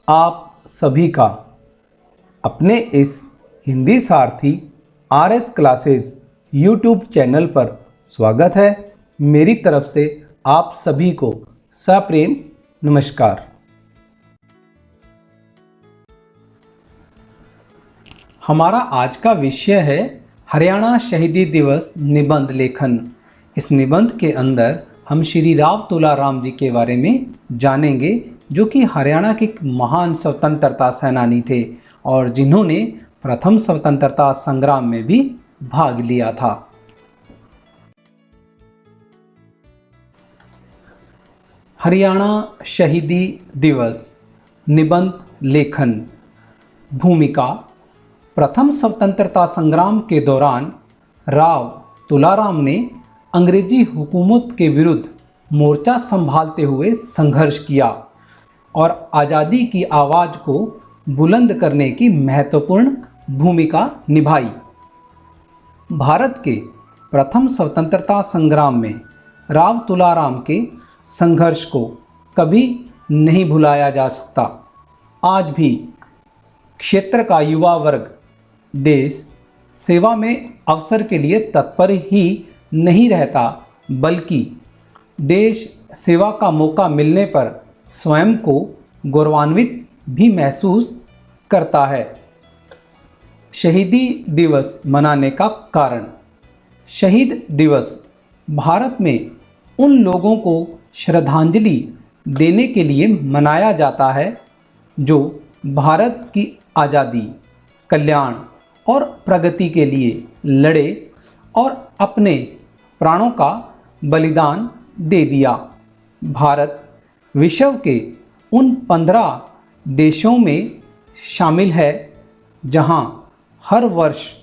आप सभी का अपने इस हिंदी सारथी RS क्लासेस यूट्यूब चैनल पर स्वागत है। मेरी तरफ से आप सभी को सप्रेम नमस्कार। हमारा आज का विषय है हरियाणा शहीदी दिवस निबंध लेखन। इस निबंध के अंदर हम श्री राव तुलाराम जी के बारे में जानेंगे, जो कि हरियाणा के एक महान स्वतंत्रता सेनानी थे और जिन्होंने प्रथम स्वतंत्रता संग्राम में भी भाग लिया था। हरियाणा शहीदी दिवस निबंध लेखन। भूमिका। प्रथम स्वतंत्रता संग्राम के दौरान राव तुलाराम ने अंग्रेजी हुकूमत के विरुद्ध मोर्चा संभालते हुए संघर्ष किया और आज़ादी की आवाज़ को बुलंद करने की महत्वपूर्ण भूमिका निभाई। भारत के प्रथम स्वतंत्रता संग्राम में राव तुलाराम के संघर्ष को कभी नहीं भुलाया जा सकता। आज भी क्षेत्र का युवा वर्ग देश सेवा में अवसर के लिए तत्पर ही नहीं रहता, बल्कि देश सेवा का मौका मिलने पर स्वयं को गौरवान्वित भी महसूस करता है। शहीदी दिवस मनाने का कारण। शहीद दिवस भारत में उन लोगों को श्रद्धांजलि देने के लिए मनाया जाता है जो भारत की आज़ादी, कल्याण और प्रगति के लिए लड़े और अपने प्राणों का बलिदान दे दिया। भारत विश्व के उन 15 देशों में शामिल है जहां हर वर्ष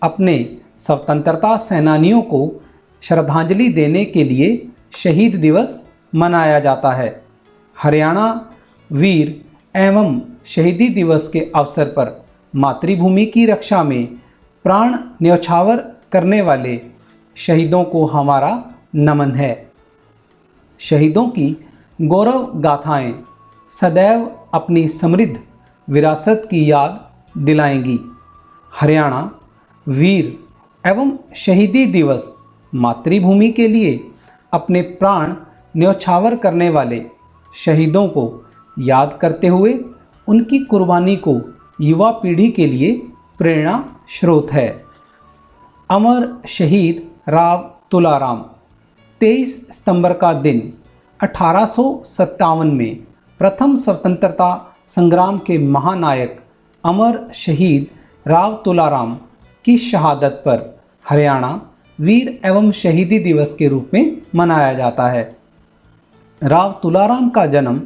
अपने स्वतंत्रता सेनानियों को श्रद्धांजलि देने के लिए शहीद दिवस मनाया जाता है। हरियाणा वीर एवं शहीदी दिवस के अवसर पर मातृभूमि की रक्षा में प्राण न्यौछावर करने वाले शहीदों को हमारा नमन है। शहीदों की गौरव गाथाएं सदैव अपनी समृद्ध विरासत की याद दिलाएंगी। हरियाणा वीर एवं शहीदी दिवस मातृभूमि के लिए अपने प्राण न्यौछावर करने वाले शहीदों को याद करते हुए उनकी कुर्बानी को युवा पीढ़ी के लिए प्रेरणा स्रोत है। अमर शहीद राव तुलाराम। 23 सितंबर का दिन 1857 में प्रथम स्वतंत्रता संग्राम के महानायक अमर शहीद राव तुलाराम की शहादत पर हरियाणा वीर एवं शहीदी दिवस के रूप में मनाया जाता है। राव तुलाराम का जन्म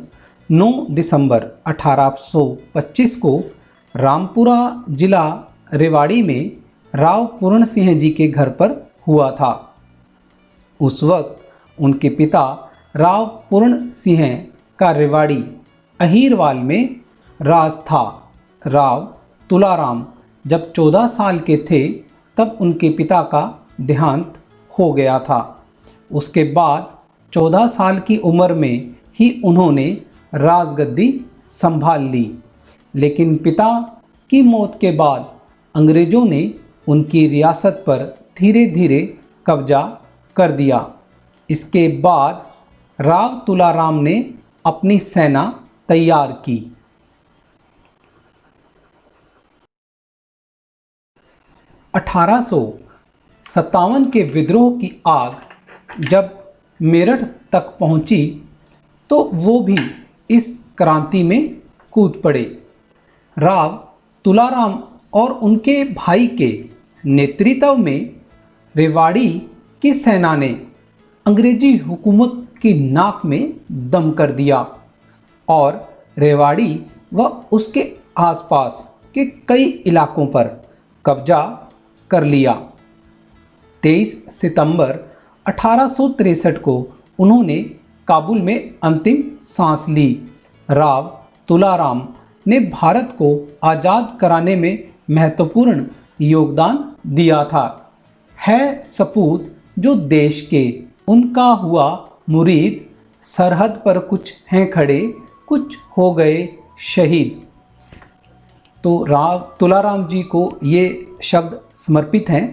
9 दिसंबर 1825 को रामपुरा जिला रेवाड़ी में राव पूर्ण सिंह जी के घर पर हुआ था। उस वक्त उनके पिता राव पूर्ण सिंह का रेवाड़ी अहीरवाल में राज था। राव तुलाराम जब 14 साल के थे तब उनके पिता का देहांत हो गया था। उसके बाद 14 साल की उम्र में ही उन्होंने राजगद्दी संभाल ली, लेकिन पिता की मौत के बाद अंग्रेज़ों ने उनकी रियासत पर धीरे धीरे कब्जा कर दिया। इसके बाद राव तुलाराम ने अपनी सेना तैयार की। 1857 के विद्रोह की आग जब मेरठ तक पहुंची तो वो भी इस क्रांति में कूद पड़े। राव तुलाराम और उनके भाई के नेतृत्व में रेवाड़ी की सेना ने अंग्रेजी हुकूमत की नाक में दम कर दिया और रेवाड़ी व उसके आसपास के कई इलाकों पर कब्जा कर लिया। 23 सितंबर 1863 को उन्होंने काबुल में अंतिम सांस ली। राव तुलाराम ने भारत को आज़ाद कराने में महत्वपूर्ण योगदान दिया था। है सपूत जो देश के, उनका हुआ मुरीद, सरहद पर कुछ हैं खड़े, कुछ हो गए शहीद। तो तुलाराम जी को ये शब्द समर्पित हैं।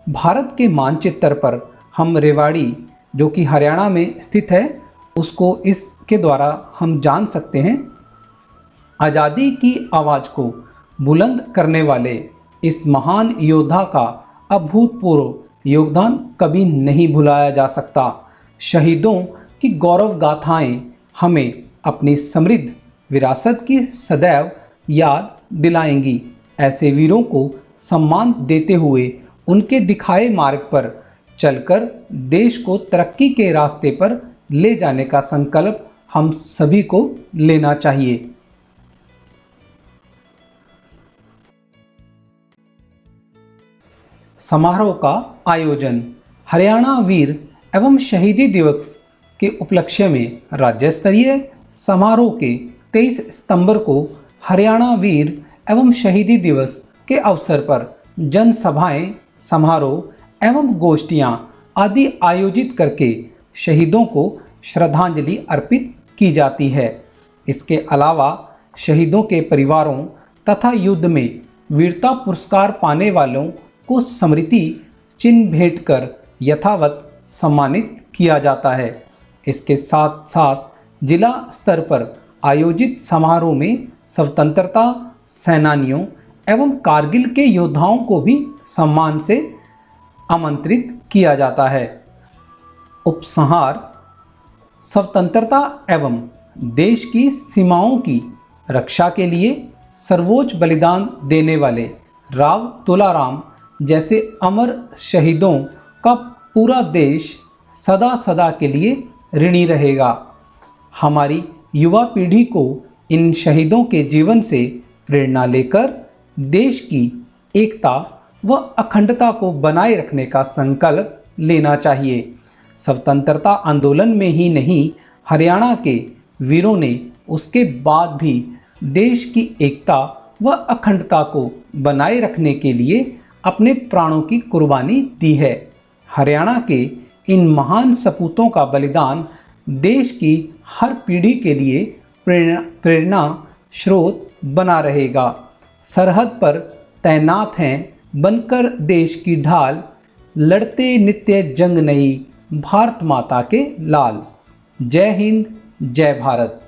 भारत के मानचित्र पर हम रेवाड़ी, जो कि हरियाणा में स्थित है, उसको इसके द्वारा हम जान सकते हैं। आज़ादी की आवाज़ को बुलंद करने वाले इस महान योद्धा का अभूतपूर्व योगदान कभी नहीं भुलाया जा सकता। शहीदों की गौरव गाथाएं हमें अपनी समृद्ध विरासत की सदैव याद दिलाएंगी। ऐसे वीरों को सम्मान देते हुए उनके दिखाए मार्ग पर चलकर देश को तरक्की के रास्ते पर ले जाने का संकल्प हम सभी को लेना चाहिए। समारोह का आयोजन हरियाणा वीर एवं शहीदी दिवस के उपलक्ष्य में राज्य स्तरीय समारोह के 23 सितंबर को हरियाणा वीर एवं शहीदी दिवस के अवसर पर जनसभाएं, समारोह एवं गोष्ठियां आदि आयोजित करके शहीदों को श्रद्धांजलि अर्पित की जाती है। इसके अलावा शहीदों के परिवारों तथा युद्ध में वीरता पुरस्कार पाने वालों को स्मृति चिन्ह भेंट कर यथावत सम्मानित किया जाता है। इसके साथ साथ जिला स्तर पर आयोजित समारोह में स्वतंत्रता सेनानियों एवं कारगिल के योद्धाओं को भी सम्मान से आमंत्रित किया जाता है। उपसंहार स्वतंत्रता एवं देश की सीमाओं की रक्षा के लिए सर्वोच्च बलिदान देने वाले राव तुलाराम जैसे अमर शहीदों का पूरा देश सदा सदा के लिए ऋणी रहेगा। हमारी युवा पीढ़ी को इन शहीदों के जीवन से प्रेरणा लेकर देश की एकता व अखंडता को बनाए रखने का संकल्प लेना चाहिए। स्वतंत्रता आंदोलन में ही नहीं, हरियाणा के वीरों ने उसके बाद भी देश की एकता व अखंडता को बनाए रखने के लिए अपने प्राणों की कुर्बानी दी है। हरियाणा के इन महान सपूतों का बलिदान देश की हर पीढ़ी के लिए प्रेरणा स्रोत बना रहेगा। सरहद पर तैनात हैं बनकर देश की ढाल, लड़ते नित्य जंग नहीं भारत माता के लाल। जय हिंद, जय भारत।